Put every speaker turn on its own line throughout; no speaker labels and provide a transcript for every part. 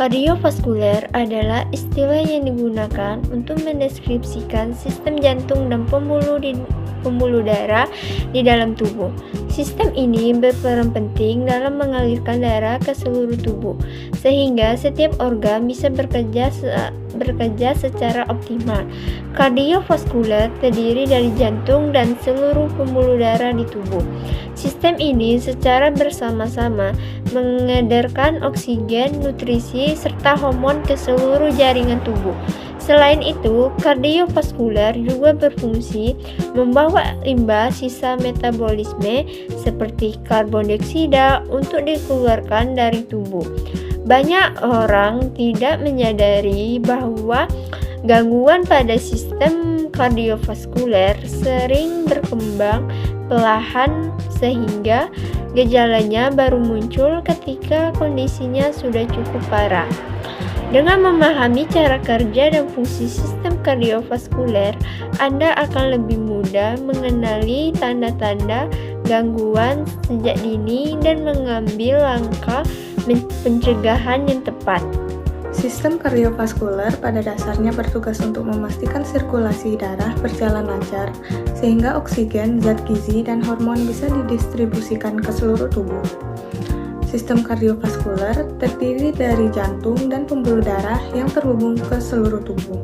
Kardiovaskuler adalah istilah yang digunakan untuk mendeskripsikan sistem jantung dan pembuluh darah di dalam tubuh. Sistem ini berperan penting dalam mengalirkan darah ke seluruh tubuh, sehingga setiap organ bisa bekerja secara optimal. Kardiovaskuler terdiri dari jantung dan seluruh pembuluh darah di tubuh. Sistem ini secara bersama-sama mengedarkan oksigen, nutrisi, serta hormon ke seluruh jaringan tubuh. Selain itu, kardiovaskuler juga berfungsi membawa limbah sisa metabolisme seperti karbon dioksida untuk dikeluarkan dari tubuh. Banyak orang tidak menyadari bahwa gangguan pada sistem kardiovaskuler sering berkembang perlahan sehingga gejalanya baru muncul ketika kondisinya sudah cukup parah. Dengan memahami cara kerja dan fungsi sistem kardiovaskuler, Anda akan lebih mudah mengenali tanda-tanda gangguan sejak dini dan mengambil langkah pencegahan yang tepat.
Sistem kardiovaskuler pada dasarnya bertugas untuk memastikan sirkulasi darah berjalan lancar, sehingga oksigen, zat gizi, dan hormon bisa didistribusikan ke seluruh tubuh. Sistem kardiovaskuler terdiri dari jantung dan pembuluh darah yang terhubung ke seluruh tubuh.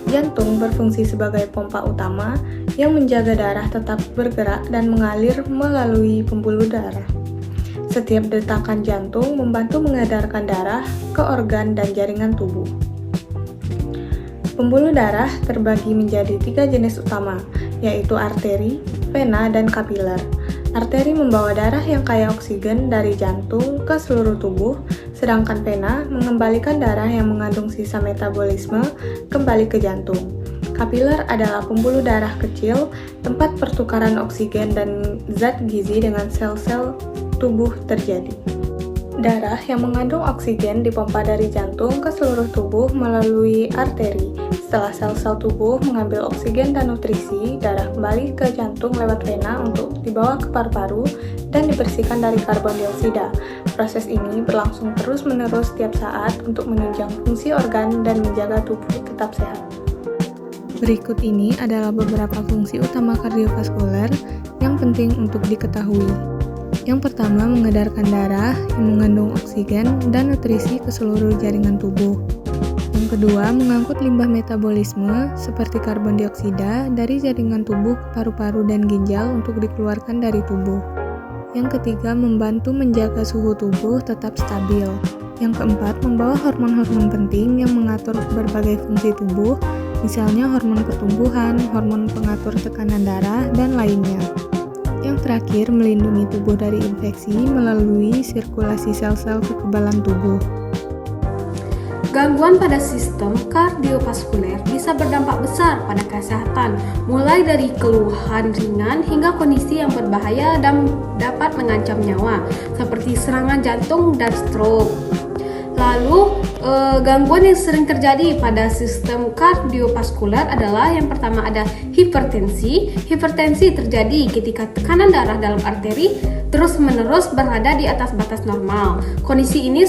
Jantung berfungsi sebagai pompa utama yang menjaga darah tetap bergerak dan mengalir melalui pembuluh darah. Setiap detakan jantung membantu mengedarkan darah ke organ dan jaringan tubuh. Pembuluh darah terbagi menjadi 3 jenis utama, yaitu arteri, vena, dan kapiler. Arteri membawa darah yang kaya oksigen dari jantung ke seluruh tubuh, sedangkan vena mengembalikan darah yang mengandung sisa metabolisme kembali ke jantung. Kapiler adalah pembuluh darah kecil, tempat pertukaran oksigen dan zat gizi dengan sel-sel tubuh terjadi. Darah yang mengandung oksigen dipompa dari jantung ke seluruh tubuh melalui arteri. Setelah sel-sel tubuh mengambil oksigen dan nutrisi, darah kembali ke jantung lewat vena untuk dibawa ke paru-paru dan dibersihkan dari karbon dioksida. Proses ini berlangsung terus-menerus setiap saat untuk menunjang fungsi organ dan menjaga tubuh tetap sehat. Berikut ini adalah beberapa fungsi utama kardiovaskuler yang penting untuk diketahui. Yang pertama, mengedarkan darah yang mengandung oksigen dan nutrisi ke seluruh jaringan tubuh. Yang kedua, mengangkut limbah metabolisme seperti karbon dioksida dari jaringan tubuh ke paru-paru dan ginjal untuk dikeluarkan dari tubuh. Yang ketiga, membantu menjaga suhu tubuh tetap stabil. Yang keempat, membawa hormon-hormon penting yang mengatur berbagai fungsi tubuh, misalnya hormon pertumbuhan, hormon pengatur tekanan darah, dan lainnya. Yang terakhir, melindungi tubuh dari infeksi melalui sirkulasi sel-sel kekebalan tubuh.
Gangguan pada sistem kardiovaskuler bisa berdampak besar pada kesehatan, mulai dari keluhan ringan hingga kondisi yang berbahaya dan dapat mengancam nyawa, seperti serangan jantung dan stroke. Lalu, gangguan yang sering terjadi pada sistem kardiovaskuler adalah yang pertama ada hipertensi. Hipertensi terjadi ketika tekanan darah dalam arteri terus-menerus berada di atas batas normal. Kondisi ini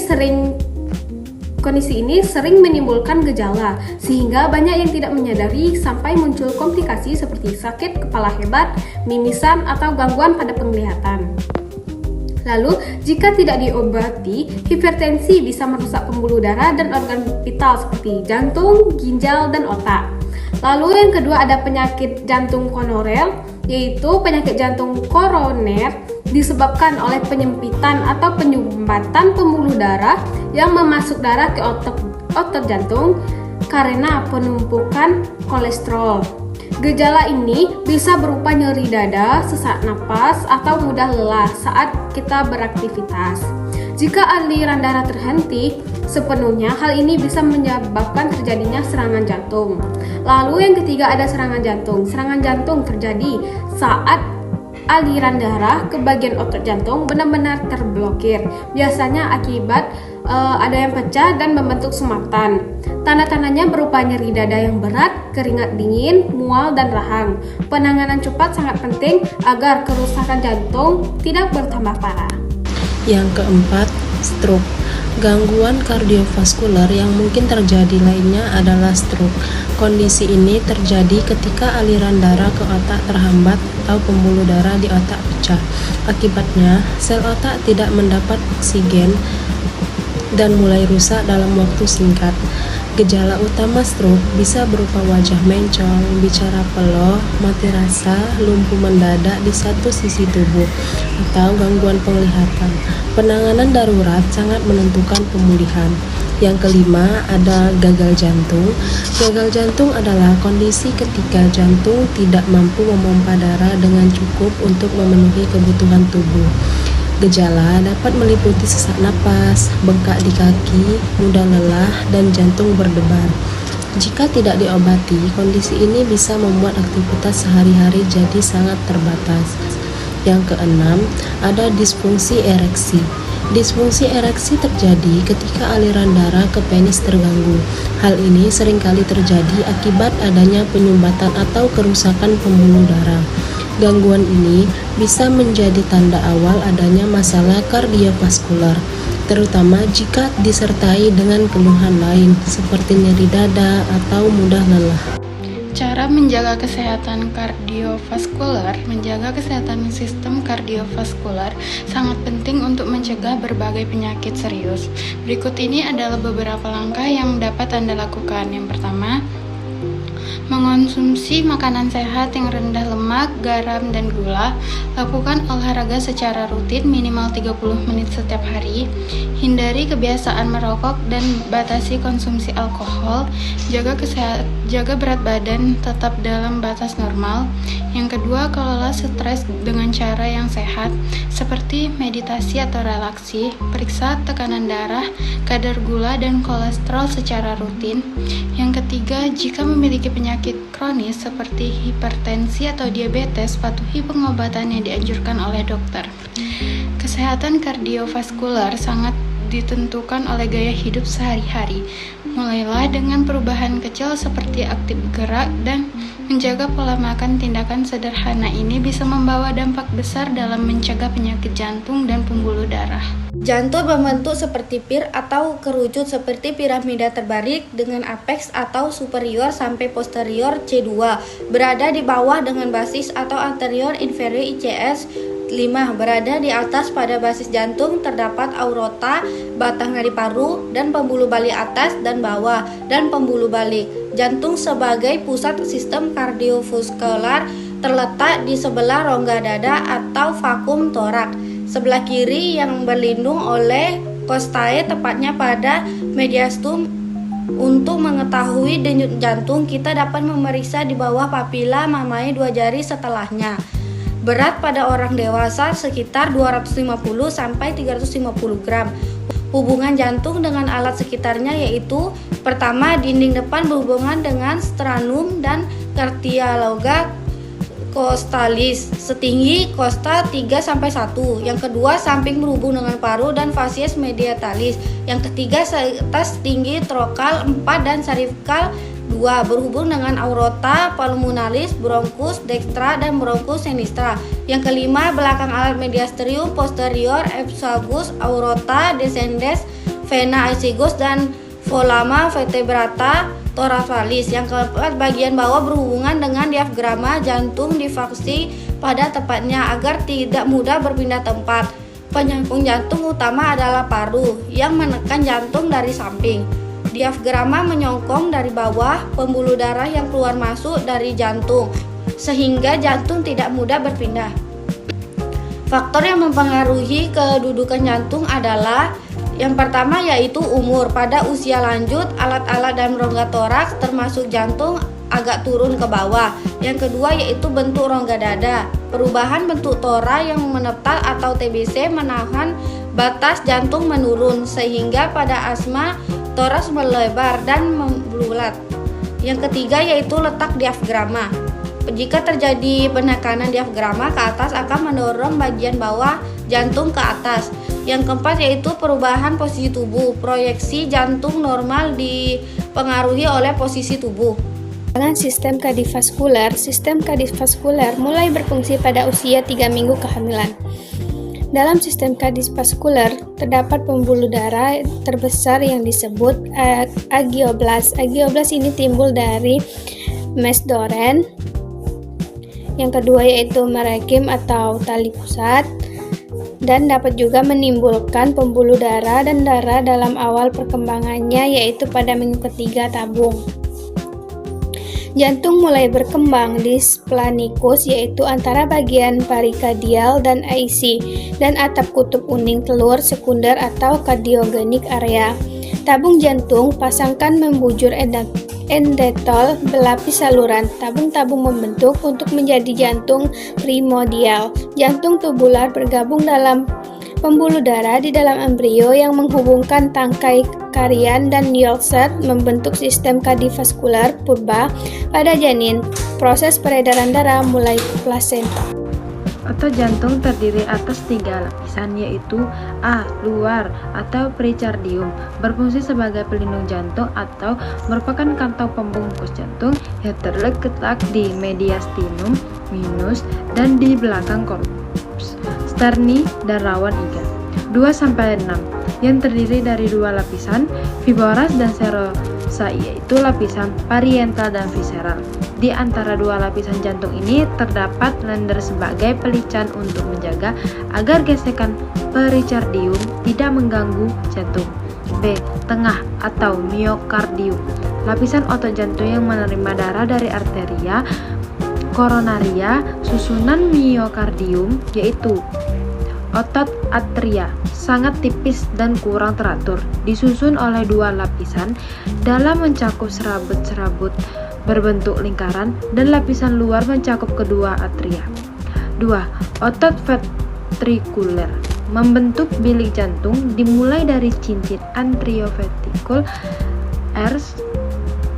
sering menimbulkan gejala, sehingga banyak yang tidak menyadari sampai muncul komplikasi seperti sakit kepala hebat, mimisan, atau gangguan pada penglihatan. Lalu, jika tidak diobati, hipertensi bisa merusak pembuluh darah dan organ vital seperti jantung, ginjal, dan otak. Lalu yang kedua ada penyakit jantung koroner, yaitu penyakit jantung koroner disebabkan oleh penyempitan atau penyumbatan pembuluh darah yang memasuk darah ke otot jantung karena penumpukan kolesterol. Gejala ini bisa berupa nyeri dada, sesak napas, atau mudah lelah saat kita beraktivitas. Jika aliran darah terhenti sepenuhnya, hal ini bisa menyebabkan terjadinya serangan jantung. Lalu yang ketiga ada serangan jantung. Serangan jantung terjadi saat aliran darah ke bagian otot jantung benar-benar terblokir, biasanya akibat ada yang pecah dan membentuk sumatan. Tanda-tandanya berupa nyeri dada yang berat, keringat dingin, mual, dan rahang. Penanganan cepat sangat penting agar kerusakan jantung tidak bertambah parah.
Yang keempat, stroke. Gangguan kardiovaskuler yang mungkin terjadi lainnya adalah stroke. Kondisi ini terjadi ketika aliran darah ke otak terhambat atau pembuluh darah di otak pecah. Akibatnya, sel otak tidak mendapat oksigen dan mulai rusak dalam waktu singkat. Gejala utama stroke bisa berupa wajah mencong, bicara peloh, mati rasa, lumpuh mendadak di satu sisi tubuh, atau gangguan penglihatan. Penanganan darurat sangat menentukan pemulihan. Yang kelima, ada gagal jantung. Gagal jantung adalah kondisi ketika jantung tidak mampu memompa darah dengan cukup untuk memenuhi kebutuhan tubuh. Gejala dapat meliputi sesak napas, bengkak di kaki, mudah lelah, dan jantung berdebar. Jika tidak diobati, kondisi ini bisa membuat aktivitas sehari-hari jadi sangat terbatas. Yang keenam, ada disfungsi ereksi. Disfungsi ereksi terjadi ketika aliran darah ke penis terganggu. Hal ini seringkali terjadi akibat adanya penyumbatan atau kerusakan pembuluh darah. Gangguan ini bisa menjadi tanda awal adanya masalah kardiovaskuler, terutama jika disertai dengan keluhan lain seperti nyeri dada atau mudah lelah.
Cara menjaga kesehatan kardiovaskuler. Menjaga kesehatan sistem kardiovaskuler sangat penting untuk mencegah berbagai penyakit serius. Berikut ini adalah beberapa langkah yang dapat Anda lakukan. Yang pertama, mengonsumsi makanan sehat yang rendah lemak, garam, dan gula. Lakukan olahraga secara rutin minimal 30 menit setiap hari. Hindari kebiasaan merokok dan batasi konsumsi alkohol. Jaga berat badan tetap dalam batas normal. Yang kedua, kelola stres dengan cara yang sehat seperti meditasi atau relaksi. Periksa tekanan darah, kadar gula, dan kolesterol secara rutin. Yang ketiga, jika memiliki penyakit kronis seperti hipertensi atau diabetes, patuhi pengobatan yang dianjurkan oleh dokter. Kesehatan kardiovaskuler sangat ditentukan oleh gaya hidup sehari-hari. Mulailah dengan perubahan kecil seperti aktif gerak dan menjaga pola makan. Tindakan sederhana ini bisa membawa dampak besar dalam mencegah penyakit jantung dan pembuluh darah.
Jantung berbentuk seperti pir atau kerucut seperti piramida terbalik dengan apeks atau superior sampai posterior C2 berada di bawah dengan basis atau anterior inferior ICS 5 berada di atas. Pada basis jantung terdapat aorta, batang nadi paru, dan pembuluh balik atas dan bawah, dan pembuluh balik. Jantung sebagai pusat sistem kardiovaskular terletak di sebelah rongga dada atau vakum torak. Sebelah kiri yang berlindung oleh costae, tepatnya pada mediastum. Untuk mengetahui denyut jantung, kita dapat memeriksa di bawah papila mamae 2 jari setelahnya. Berat pada orang dewasa sekitar 250 sampai 350 gram. Hubungan jantung dengan alat sekitarnya yaitu: pertama, dinding depan berhubungan dengan sternum dan cartilaga costalis setinggi costa 3-1. Yang kedua, samping berhubung dengan paru dan facies medialis. Yang ketiga, atas tinggi trokal 4 dan cervical 2 berhubung dengan aorta pulmonalis, bronchus dextra, dan bronchus sinistra. Yang kelima, belakang alat mediasterium posterior, esophagus, aorta descendens, vena aegagus, dan follama vertebrata thoracalis. Yang keempat, bagian bawah berhubungan dengan diafragma jantung difaksi pada tempatnya agar tidak mudah berpindah tempat. Penyambung jantung utama adalah paru yang menekan jantung dari samping. Diafragma menyongkong dari bawah, pembuluh darah yang keluar masuk dari jantung, sehingga jantung tidak mudah berpindah. Faktor yang mempengaruhi kedudukan jantung adalah: yang pertama yaitu umur. Pada usia lanjut, alat-alat dan rongga toraks termasuk jantung agak turun ke bawah. Yang kedua yaitu bentuk rongga dada. Perubahan bentuk tora yang menetap atau TBC menahan batas jantung menurun, sehingga pada asma toraks melebar dan membulat. Yang ketiga yaitu letak diafragma. Jika terjadi penekanan diafragma ke atas akan mendorong bagian bawah jantung ke atas. Yang keempat yaitu perubahan posisi tubuh. Proyeksi jantung normal dipengaruhi oleh posisi tubuh.
Dengan sistem kardiovaskuler mulai berfungsi pada usia 3 minggu kehamilan.
Dalam sistem kardiovaskuler, terdapat pembuluh darah terbesar yang disebut angioblas. Angioblas ini timbul dari mesdoren. Yang kedua yaitu merenkim atau tali pusat, dan dapat juga menimbulkan pembuluh darah dan darah dalam awal perkembangannya, yaitu pada minggu ketiga tabung. Jantung mulai berkembang di splenikus, yaitu antara bagian perikardial dan AC, dan atap kutub uning telur sekunder atau kardiogenik area. Tabung jantung pasangkan membujur endotel berlapis saluran. Tabung-tabung membentuk untuk menjadi jantung primordial. Jantung tubular bergabung dalam pembuluh darah di dalam embrio yang menghubungkan tangkai karian dan Yolk membentuk sistem kardiovaskuler purba pada janin. Proses peredaran darah mulai plasenta.
Otot jantung terdiri atas 3 lapisan, yaitu A. Luar atau pericardium, berfungsi sebagai pelindung jantung atau merupakan kantong pembungkus jantung yang terletak di mediastinum minus dan di belakang korpus sterni dan rawan iga. 2-6 yang terdiri dari 2 lapisan, fibrous dan serosa, yaitu lapisan parietal dan visceral. Di antara 2 lapisan jantung ini terdapat lender sebagai pelican untuk menjaga agar gesekan pericardium tidak mengganggu jantung. B. Tengah atau miokardium, lapisan otot jantung yang menerima darah dari arteria koronaria. Susunan miokardium yaitu otot atria sangat tipis dan kurang teratur, disusun oleh 2 lapisan dalam mencakup serabut-serabut berbentuk lingkaran, dan lapisan luar mencakup kedua atria. 2. Otot ventrikuler membentuk bilik jantung dimulai dari cincin anterioventricul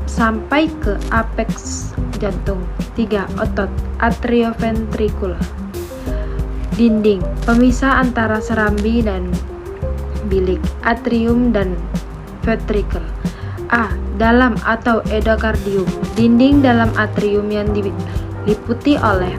sampai ke apeks jantung. 3. Otot atrioventrikuler, dinding pemisah antara serambi dan bilik, atrium dan ventricle. A. Dalam atau endokardium, dinding dalam atrium yang diliputi oleh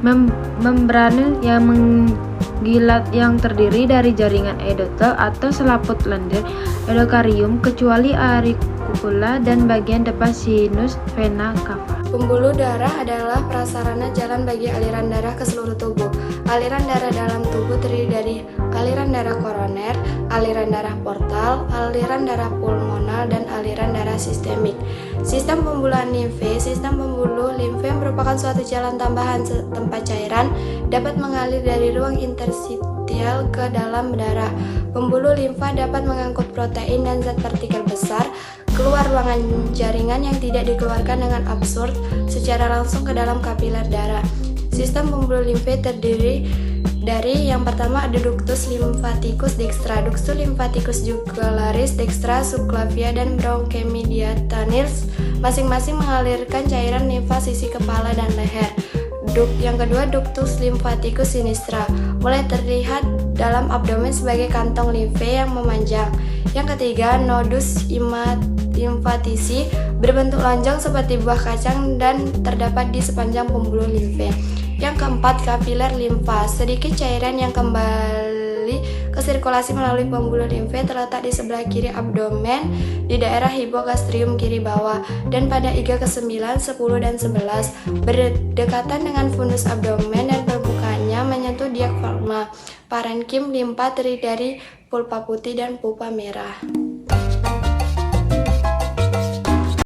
membran yang menggilat yang terdiri dari jaringan endotel atau selaput lendir endokarium kecuali auricula dan bagian depan sinus vena cava.
Pembuluh darah adalah prasarana jalan bagi aliran darah ke seluruh tubuh. Aliran darah dalam tubuh terdiri dari aliran darah koroner, aliran darah portal, aliran darah pulmonal, dan aliran darah sistemik. Sistem pembuluhan limfe. Sistem pembuluh limfe merupakan suatu jalan tambahan tempat cairan dapat mengalir dari ruang interstisial ke dalam darah. Pembuluh limfa dapat mengangkut protein dan zat partikel besar keluar ruangan jaringan yang tidak dikeluarkan dengan absurd secara langsung ke dalam kapiler darah. Sistem pembuluh limfe terdiri dari yang pertama ada ductus lymphaticus dextra, ductus lymphaticus jugularis dextra, subclavia, dan bronchomedialis, masing-masing mengalirkan cairan limfa sisi kepala dan leher. Yang kedua, ductus lymphaticus sinistra, mulai terlihat dalam abdomen sebagai kantong limfe yang memanjang. Yang ketiga, nodus lymphatici, berbentuk lonjong seperti buah kacang dan terdapat di sepanjang pembuluh limfe. Yang keempat, kapiler limfa, sedikit cairan yang kembali ke sirkulasi melalui pembuluh limfe terletak di sebelah kiri abdomen di daerah hipogastrium kiri bawah dan pada iga ke-9, 10, dan 11 berdekatan dengan fundus abdomen dan permukaannya menyentuh diafragma. Parenkim limfa terdiri dari pulpa putih dan pupa merah.